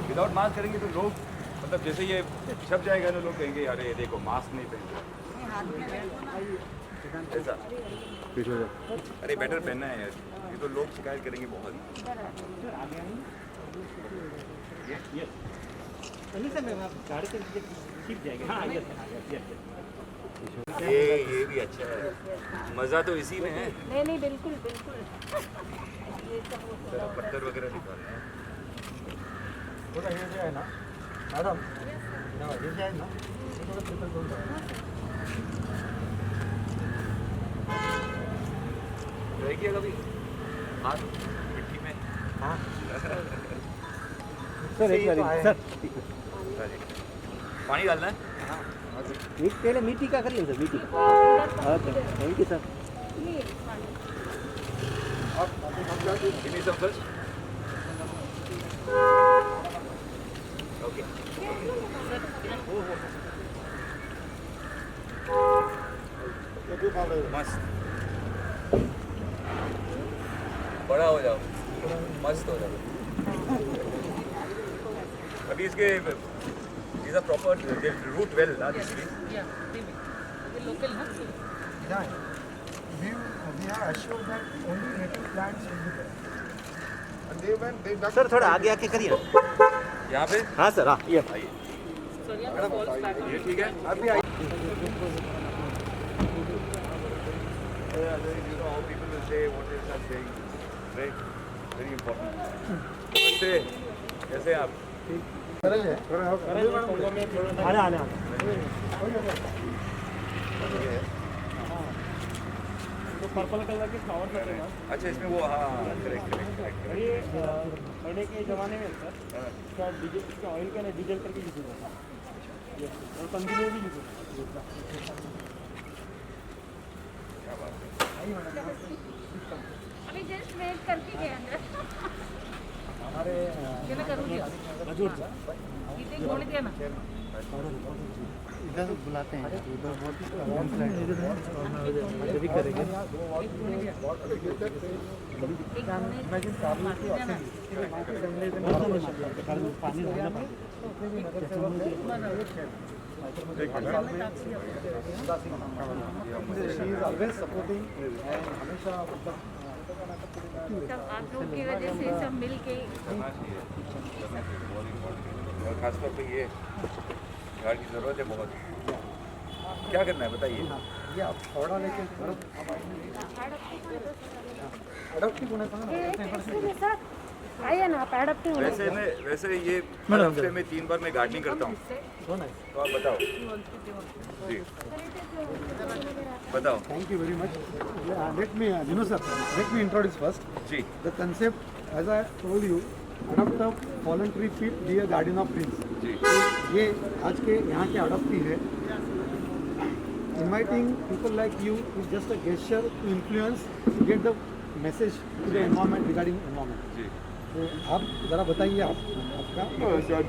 Without mask करेंगे तो लोग मतलब जैसे ये छप जाएगा ना लोग कहेंगे अरे ये देखो मास्क नहीं पहन ऐसा। अरे बेटर पहनना है यार, ये तो लोग शिकायत करेंगे बहुत। ये भी अच्छा है, मज़ा तो इसी में है। नहीं नहीं बिल्कुल बिल्कुल। जरा पत्थर वगैरह निकालना है। थोड़ा ये जो है ना मैडम, ये जो है ना थोड़ा प्रिपेयर करो। रहेगी कभी हाथ मिट्टी में। हाँ सर एक बार सर पानी डालना है। एक पहले मीठी का कर लें सर, मीठी okay thank you sir. Give me some first. Okay. मस्त, बड़ा हो जाओ, मस्त हो जाओ। अभी इसके these are proper, they root well, ना these trees. Yeah, local ना। Yeah, we have assured that only native plants will be there. And they dug sir थोड़ा आगे आके करिए। यहाँ पे हाँ सर हाँ ये आइए। Sorry, आपका false flag। ये ठीक है। अभी आई You know how people will say what they are saying, right? Very important. नमस्ते, कैसे हैं आप? सरल है आने आने तो पर्पल कलर के फ्लावर होते हैं ना, अच्छा इसमें वो हाँ करेक्ट और ये पहले के ज़माने में सर इसका डीजल, इसका ऑयल का ना डीजल करके यूज होता था और कंटिन्यू भी यूज होता था। अभी जस्ट वेट करके गए अंदर। हमारे क्या मैं करूँगी? इतने छोड़ दिया ना। इधर बुलाते हैं, उधर बहुत भी करेंगे। पानी हमेशा सब आप लोग की वजह से सब मिल के करना चाहिए, और खासतौर पे ये झाड़ की ज़रूरत है बहुत। क्या करना है बताइए? ये आप थोड़ा लेके अडॉप्टिव होने का सर आइए ना आप एडप्टिव होने। वैसे ये हर हफ्ते में 3 बार मैं गार्डनिंग करता हूँ, सो नाइस। तो आप बताओ जी, बताओ Thank you very much. Let me, sir, let me introduce first. Ji. The concept, as I told you, adopt a fallen tree pit, be a guardian of trees. जी ये आज के यहाँ के adoptee है. Inviting people like you is just a gesture to influence, to get the message to the environment regarding environment. जी तो आप जरा बताइए आपका.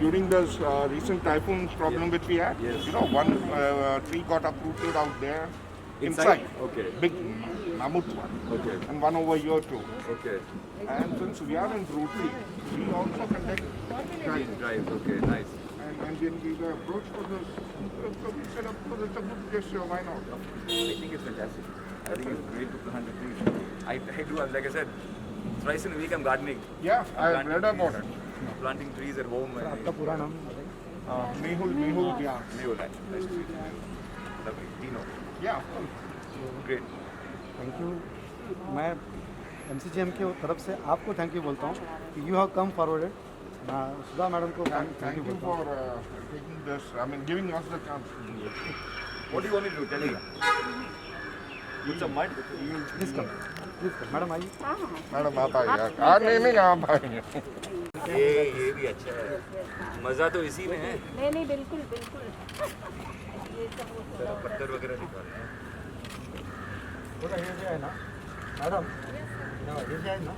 During the recent typhoon problem which we had, Yes. you know, one tree got uprooted out there inside. Okay. Big mammoth one. Okay. And one over here too. Okay. And since we are in Rotary, we also conduct Drive. Okay. Nice. and when we were approached for this, so we said, of course, it's a good gesture, why not? I think it's fantastic. I think it's great to plant the trees. I do, like I said, thrice in a week I'm gardening. Yeah, I read about it. Planting trees at home. आपका पूरा नाम Mehul, yeah. Mehul, nice to meet you. Lovely. Dino. Yeah, of course. Great. Thank you. मैं MCGM के तरफ से आपको thank you बोलता हूँ कि you have come forwarded. Sudha madam को Thank थैंक यू you बोलता हूँ. for taking this, I mean, giving us the chance. What do you want me to do? Tell me. Put some mud. Please come madam आइए. Madam आप आइए. नहीं आप आइए. ये भी अच्छा है, मज़ा तो इसी में है। नहीं नहीं बिल्कुल बिल्कुल। जरा पत्थर वगैरह निकालना है। थोड़ा ये जो है ना मैडम, ये जो है ना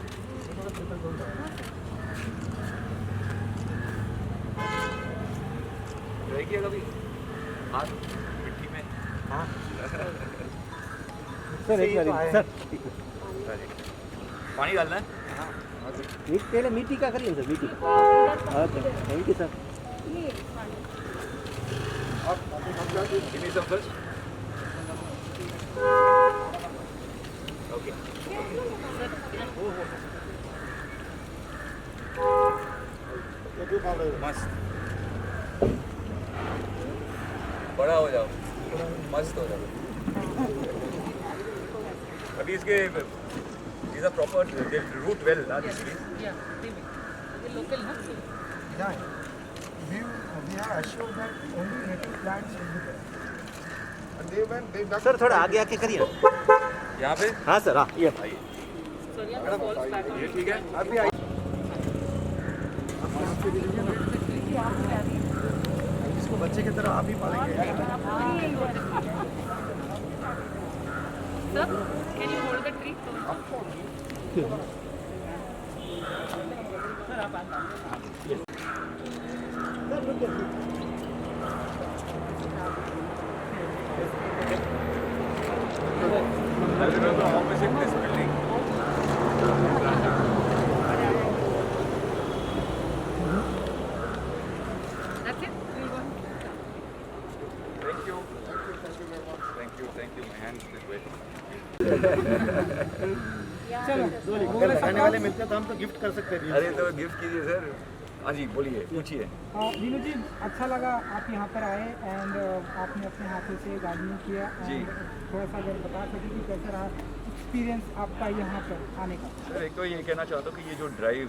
थोड़ा प्रिपेयर करो. रहेगी कभी हाथ मिट्टी में। हाँ सर एक बार सर पानी डालना है। मीट पहले मीठी का करिए सर मीठी okay thank you sir Give me some first. Okay. मस्त बड़ा हो जाओ मस्त हो जाओ अभी इसके these are proper they root well ना these trees. Yeah, they make. They're local, huh? Yeah. We are assured that only native plants will be there. And they dug sir थोड़ा आगे आके करिए यहाँ पे हाँ सर हाँ ये आइए Sorry, I'm false back. ये ठीक है अभी आइए इसको बच्चे की तरह आप ही पालेंगे Sir, can you hold the tree? I remember opposite this building. That's it? We'll go. Thank you. Thank you. My hand is wet. अगर खाने वाले मिलते हैं तो हम तो गिफ्ट कर सकते हैं अरे तो गिफ्ट कीजिए सर हाँ जी बोलिए पूछिए वीनू जी अच्छा लगा आप यहाँ पर आए एंड आपने अपने हाथों से गार्डनिंग किया जी। and थोड़ा सा अगर बता सकें कि कैसा रहा एक्सपीरियंस आपका यहाँ पर आने का सर एक तो ये कहना चाहता हूँ कि ये जो ड्राइव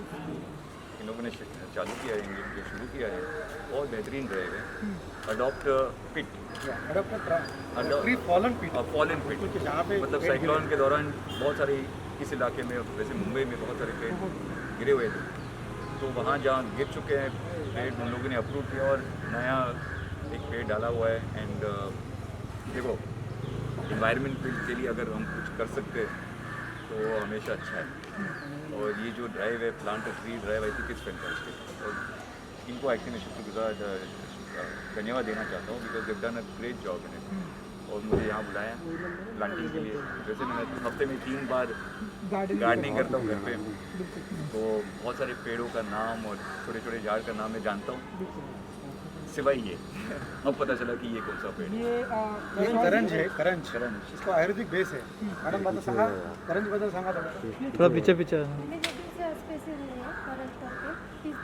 इन लोगों ने चालू किया है जो शुरू किया है बहुत बेहतरीन ड्राइव है अडॉप्ट पिट ट्री फॉलन पीट फॉलन पिट क्योंकि जहाँ पे मतलब पेड़ साइक्लोन के दौरान बहुत सारे इस इलाके में वैसे मुंबई में बहुत सारे पेड़ गिरे हुए थे तो वहाँ जहाँ गिर चुके हैं पेड़ उन लोगों ने अप्रूव किया और नया एक पेड़ डाला हुआ है एंड देखो इन्वायरमेंट के लिए अगर हम कुछ कर सकते तो हमेशा अच्छा है और ये जो ड्राइव है plant tree drive I think it's fantastic और इनको एक्चुअली मैं शुक्रगुजार धन्यवाद देना चाहता हूँ because they done a great job in it और मुझे यहाँ बुलाया प्लांटिंग के लिए वैसे मैं हफ्ते में 3 बार गार्डनिंग करता हूँ घर पे तो बहुत सारे पेड़ों का नाम और छोटे छोटे झाड़ का नाम मैं जानता हूँ सिवाय ये अब पता चला कि ये कौन सा पेड़ है ये करंज है करंज इसको आयुर्वेदिक बेस है मॅडम बद्दल सांगा करंज बद्दल सांगा थोड़ा पीछे पीछे स्पेसिफिक है करंट करके किस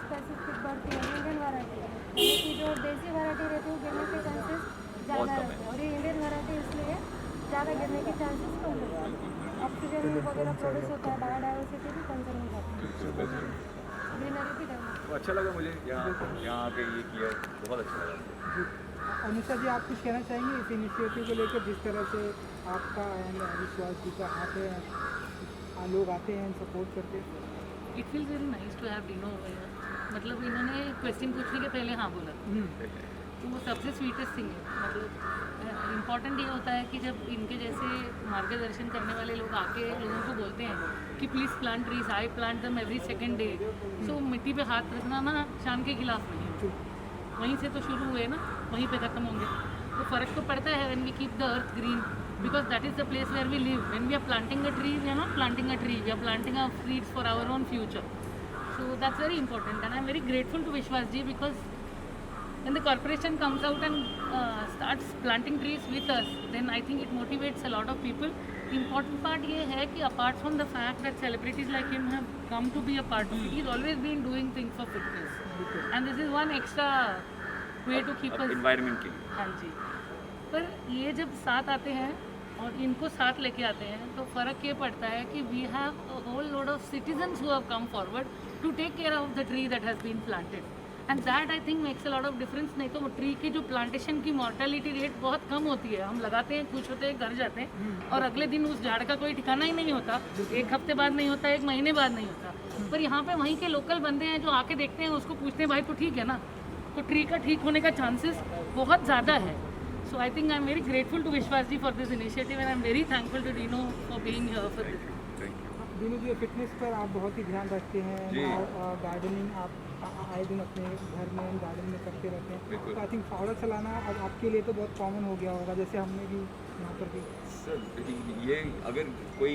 स्पेसिफिक बढ़ती है इंडियन वैरायटी है कि जो देसी वैरायटी रहती है वो गिरने के चांसेस ज़्यादा रहते हैं और ये इंडियन वैरायटी इसलिए ज़्यादा गिरने के चांसेस कम होते हैं ऑक्सीजन वगैरह प्रोड्यूस होता है बायोडाइवर्सिटी भी कंजर्व हो जाती है ग्रीनरी भी डेवलप तो अच्छा लगा मुझे यहाँ आके ये किया बहुत अच्छा लगा अनुषा जी आप कुछ कहना चाहेंगे इस इनिशिएटिव को लेकर जिस तरह से आपका एंड विश्वास जी का हाथ है लोग आते हैं सपोर्ट करते हैं It feels very nice to have Dino over here. मतलब इन्होंने क्वेश्चन पूछने के पहले हाँ बोला तो वो सबसे स्वीटेस्ट थिंग है मतलब इम्पॉर्टेंट ये होता है कि जब इनके जैसे मार्गदर्शन करने वाले लोग आके लोगों को बोलते हैं कि please plant trees I plant दम एवरी सेकेंड डे सो मिट्टी पे हाथ रखना ना शान के खिलाफ नहीं है वहीं से तो शुरू हुए ना वहीं पे ख़त्म होंगे तो फ़र्क तो पड़ता है when we keep the earth green because that is the place where we live. When we are planting a tree, we are not planting a tree, we are planting our seeds for our own future. So that's very important and I'm very grateful to Vishwas ji because when the corporation comes out and starts planting trees with us, then I think it motivates a lot of people. Important part ये है कि apart from the fact that celebrities like him have come to be a part of it, he's always been doing things for fitness. And this is one extra way to keep us... environment के लिए हाँ जी पर ये जब साथ आते हैं और इनको साथ लेके आते हैं तो फ़र्क ये पड़ता है कि we have a whole load of citizens who have come forward to take care of the tree that has been planted and that I think makes a lot of difference नहीं तो ट्री की जो plantation की mortality rate बहुत कम होती है हम लगाते हैं खुश होते हैं घर जाते हैं और अगले दिन उस झाड़ का कोई ठिकाना ही नहीं होता एक हफ्ते बाद नहीं होता एक महीने बाद नहीं होता पर यहाँ पे वहीं के लोकल बंदे हैं जो आके देखते हैं उसको पूछते हैं भाई तो ठीक है ना तो ट्री का ठीक होने का चांसेस बहुत ज़्यादा है So I think I'm very grateful to Vishwas ji for this initiative and I'm very thankful to Dino for being here for this. Dinu ji fitness पर आप बहुत ही ध्यान रखते हैं जी। और गार्डनिंग आप आए दिन अपने घर में गार्डन में करते रहते हैं बिल्कुल। तो आई थिंक फावड़ा चलाना अब आपके लिए तो बहुत कॉमन हो गया होगा जैसे हमने भी यहाँ पर भी सर ये अगर कोई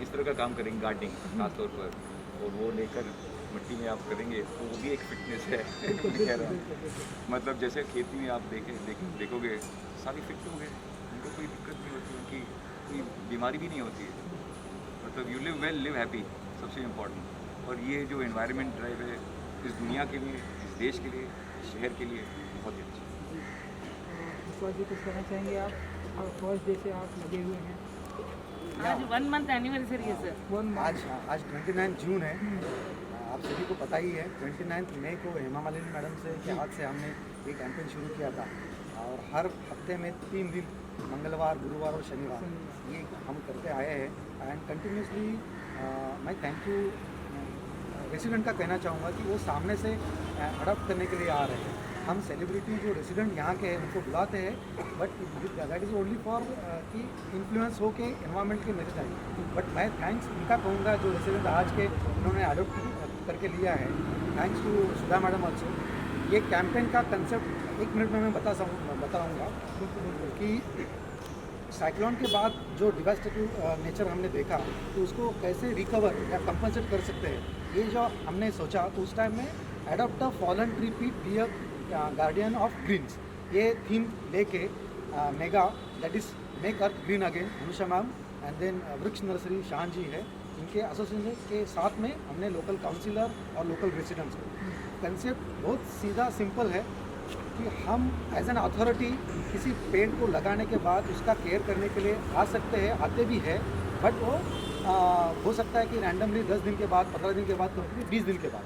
इस तरह का काम करेंगे, गार्डनिंग खासतौर पर, और वो लेकर मिट्टी में आप करेंगे तो वो भी एक फिटनेस है। मैं कह रहा हूँ मतलब जैसे खेती में आप देखोगे सारी फिट हो गए, उनको कोई दिक्कत नहीं होती, उनकी कोई बीमारी भी नहीं होती है, मतलब you live well live happy, सबसे इम्पोर्टेंट। और ये जो एनवायरनमेंट ड्राइव है इस दुनिया के लिए, इस देश के लिए, शहर के लिए बहुत ही अच्छा। इस बार जी कुछ कहना चाहेंगे आप, और फर्स्ट डे से आप लगे हुए हैं। आज 1 मंथ एनिवर्सरी है सर। आज 29 जून है, आप सभी को पता ही है। 29 मई को हेमा मालिनी मैडम से के हाथ से हमने ये कैंपेन शुरू किया था, और हर हफ्ते में 3 दिन, मंगलवार, गुरुवार और शनिवार, ये हम करते आए हैं। एंड कंटिन्यूसली मैं थैंक यू रेसिडेंट का कहना चाहूँगा कि वो सामने से अडॉप्ट करने के लिए आ रहे हैं। हम सेलिब्रिटी जो रेसिडेंट यहाँ के हैं उनको बुलाते हैं, but that is only for कि इन्फ्लुएंस हो के एनवायरनमेंट के नेक्स्ट टाइम। बट मैं थैंक्स उनका कहूँगा जो रेसिडेंट आज के उन्होंने अडॉप्ट करके लिया है। Thanks to Sudha madam also. ये कैंपेन का कंसेप्ट 1 मिनट में मैं बताऊँगा कि साइक्लोन के बाद जो डिवास्टेटिव नेचर हमने देखा तो उसको कैसे रिकवर या कंपनसेट कर सकते हैं, ये जो हमने सोचा तो उस टाइम में adopt a fallen tree be a guardian of greens, ये थीम लेके mega that is make earth green again, Anusha ma'am and then Vriksh nursery Shaan ji है, इनके एसोसिएशन के साथ में हमने लोकल काउंसिलर और लोकल रेसिडेंट्स को। कंसेप्ट बहुत सीधा सिंपल है कि हम एज एन अथॉरिटी किसी पेड़ को लगाने के बाद उसका केयर करने के लिए आ सकते हैं, आते भी है, बट वो हो सकता है कि रैंडमली 10 दिन के बाद, 15 दिन के बाद, कभी 20 दिन के बाद।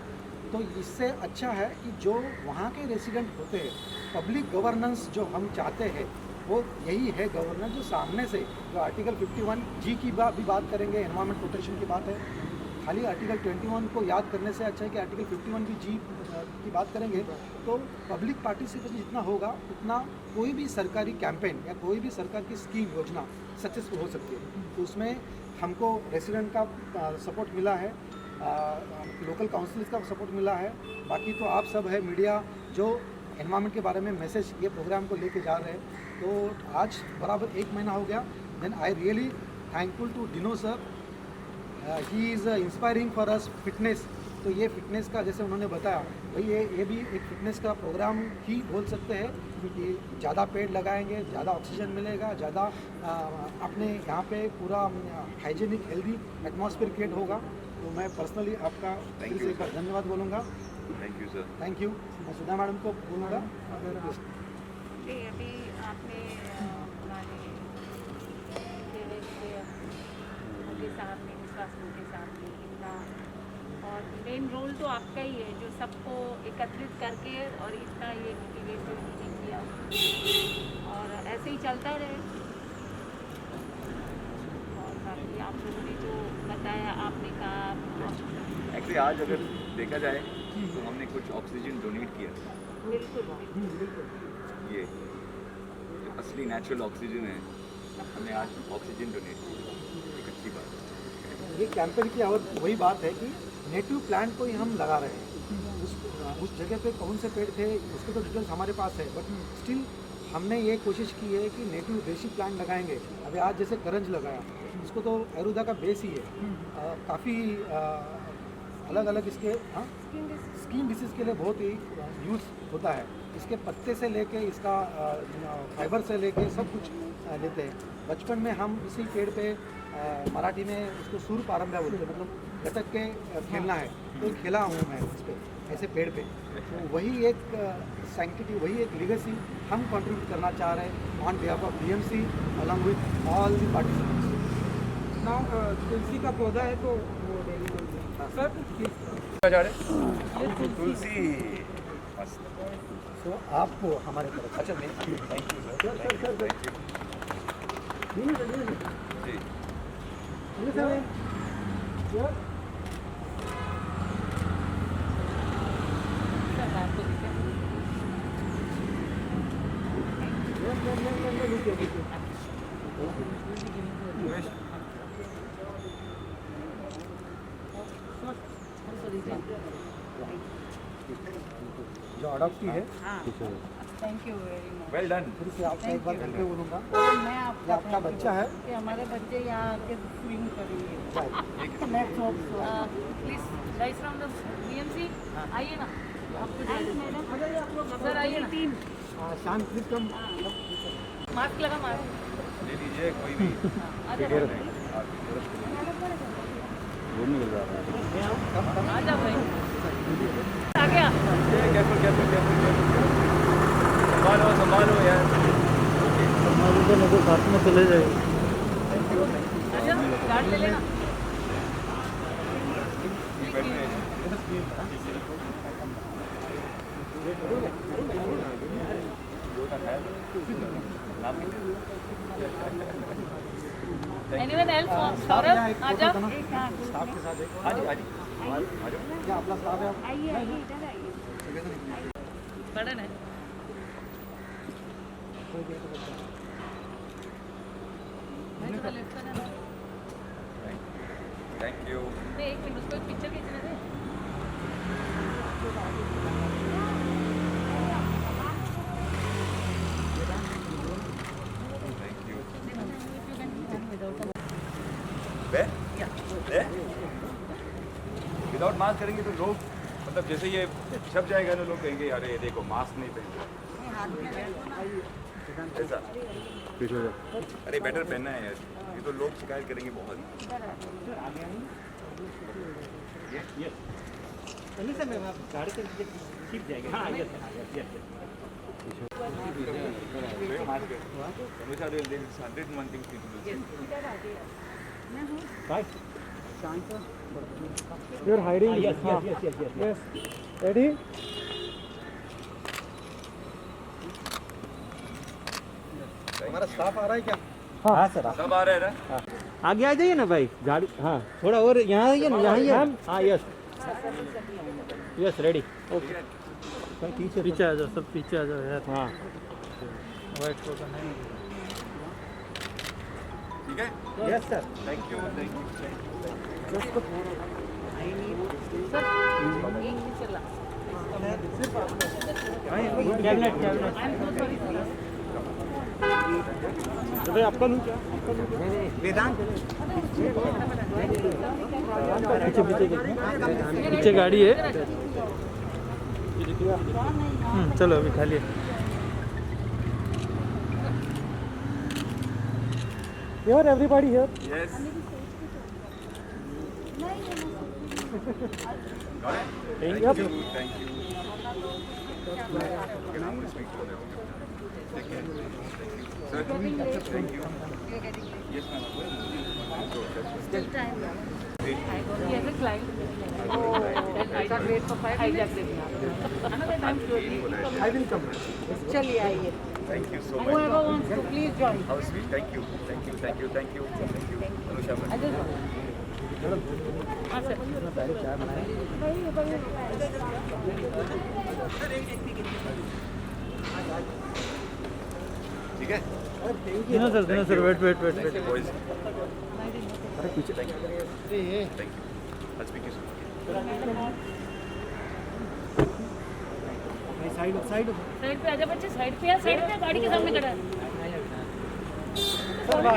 तो इससे अच्छा है कि जो वहाँ के रेसिडेंट होते हैं, पब्लिक गवर्नेंस जो हम चाहते हैं वो यही है गवर्नेंस, जो सामने से जो आर्टिकल 51G की भी बात करेंगे, एनवायरमेंट प्रोटेक्शन की बात है। खाली आर्टिकल 21 को याद करने से अच्छा है कि आर्टिकल 51G की बात करेंगे, तो पब्लिक पार्टिसिपेशन जितना होगा उतना कोई भी सरकारी कैंपेन या कोई भी सरकार की स्कीम योजना सक्सेसफुल हो सकती है। तो उसमें हमको रेसिडेंट का सपोर्ट मिला है, लोकल काउंसिल्स का सपोर्ट मिला है, बाकी तो आप सब है मीडिया जो एनवायरनमेंट के बारे में मैसेज ये प्रोग्राम को लेके जा रहे हैं। तो आज बराबर 1 महीना हो गया। Then I really thankful to Dino sir, he is inspiring for us fitness. तो ये फिटनेस का जैसे उन्होंने बताया भाई ये भी एक फिटनेस का प्रोग्राम ही बोल सकते हैं कि ज़्यादा पेड़ लगाएंगे, ज़्यादा ऑक्सीजन मिलेगा, ज़्यादा अपने यहाँ पे पूरा हाइजीनिक हेल्दी एटमॉस्फेयर क्रिएट होगा। तो मैं पर्सनली आपका दिल से एक बार धन्यवाद बोलूँगा। Thank you sir. Thank you. मैं सुधा मैडम को बोलूँगा। जी, अभी आपने हमारे मोदी साहब ने, विश्वास मोदी साहब ने इतना, और मेन रोल तो आपका ही है जो सबको एकत्रित करके और इतना ये मोटिवेशन किया, और ऐसे ही चलता रहे। और बाकी आप लोगों ने जो बताया, आपने कहा एक्चुअली आज अगर देखा जाए तो हमने कुछ ऑक्सीजन डोनेट किया। बिल्कुल ये जो असली नेचुरल ऑक्सीजन है, हमने आज ऑक्सीजन डोनेट किया, एक अच्छी बात है। ये कैंपेन की और वही बात है कि नेटिव प्लांट को ही हम लगा रहे हैं। उस जगह पे कौन से पेड़ थे उसके तो डिटेल्स हमारे पास है, बट स्टिल हमने ये कोशिश की है कि नेटिव देसी प्लांट लगाएंगे। अभी आज जैसे करंज लगाया, इसको तो एरुदा का बेस ही है, काफ़ी अलग अलग इसके स्किन डिसीज़ के लिए बहुत ही यूज़ होता है। इसके पत्ते से लेके इसका फाइबर से लेके सब कुछ लेते हैं। बचपन में हम इसी पेड़ पे मराठी में उसको सूर पारंब्या बोलते हैं, मतलब लटक के खेलना है, तो खेला हूँ मैं इस पर ऐसे पेड़ पे। तो वही एक सैंक्टिटी, वही एक लीगेसी हम कंट्रीब्यूट करना चाह रहे हैं on behalf of BMC along with all the participants. Now तुलसी का पौधा है तो वो डेली सर तुलसी मस्त। तो आपको हमारे तरफ अच्छा नहीं, thank you sir, thank you जी। जो अडॉप्टी है हाँ thank you very much. Well done. फिर से आपका एक बार करके बोलूँगा, मैं ये आपका आपका बच्चा है। कि हमारे बच्चे यहाँ आके स्विंग करेंगे। Next hop please guys from the BMC आइए ना, आपको मैडम सर आइए ना, शांत प्लीज कम। मास्क लगा, मास्क ले लीजिए कोई भी। आ जाओ आ जाओ भाई, आ गया। केयरफुल संभालो संभालो यार। साथ में चले जाए। आ जाओ, गार्ड ले लेना। Anyone else? सौरभ आ जाओ। स्टाफ के साथ एक हाँ जी हाँ जी आ जाओ। क्या अपना स्टाफ है? आइए आइए इधर आइए। बड़न है। भाई थोड़ा लेफ्ट करना ना। Thank you. नहीं, एक मिनट, उसको एक पिक्चर खींचने दे। Thank you. विदाउट मास्क करेंगे तो लोग मतलब जैसे ये छप जाएगा ना, लोग कहेंगे अरे ये देखो मास्क नहीं पहनते ऐसा। अरे बेटर पहनना है यार, ये तो लोग शिकायत करेंगे बहुत। सर मैम आप गाड़ी से सीट जाएंगे। हाँ यस यस। मास्क हमेशा the 101 things people will say. Bye. You're hiding. Yes. Ready? हमारा स्टाफ आ रहा है क्या? हाँ सर। सब आ रहे हैं ना? आगे आ जाइए ना भाई, गाड़ी हाँ थोड़ा और यहाँ आइए ना, यहाँ आइए। हाँ यस यस रेडी। ठीक है। पीछे आ जाओ, सब पीछे आ जाओ यार। हाँ वाइट फोटो नहीं। ठीक है। Yes sir. Thank you thank you. Sir एक चला। Cabinet I am so sorry sir. भाई आपका लूँ क्या? वेदांत पीछे गाड़ी है। चलो अभी खाली है। Here everybody here. Yes. Got it? Thank you. Thank you. Okay, now I'm going to speak to them. Take care. Sir, thank you. Yes, ma'am. Still time. He has a client. I can't wait for 5 minutes. Another time slowly. I will come. चलिए आइए. Thank you so much. Whoever wants to please join. How sweet. Thank you. Thank you. Thank you. Thank you. Thank you. Anusha, I just. हाँ sir. ठीक है? No sir, wait. Thank you, boys. Thank you. Thank you. I'll speak to you soon. Side पे आजा बच्चे, side पे गाड़ी के सामने खड़ा है।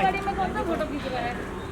गाड़ी में कौन सा फोटो खींच रहा है?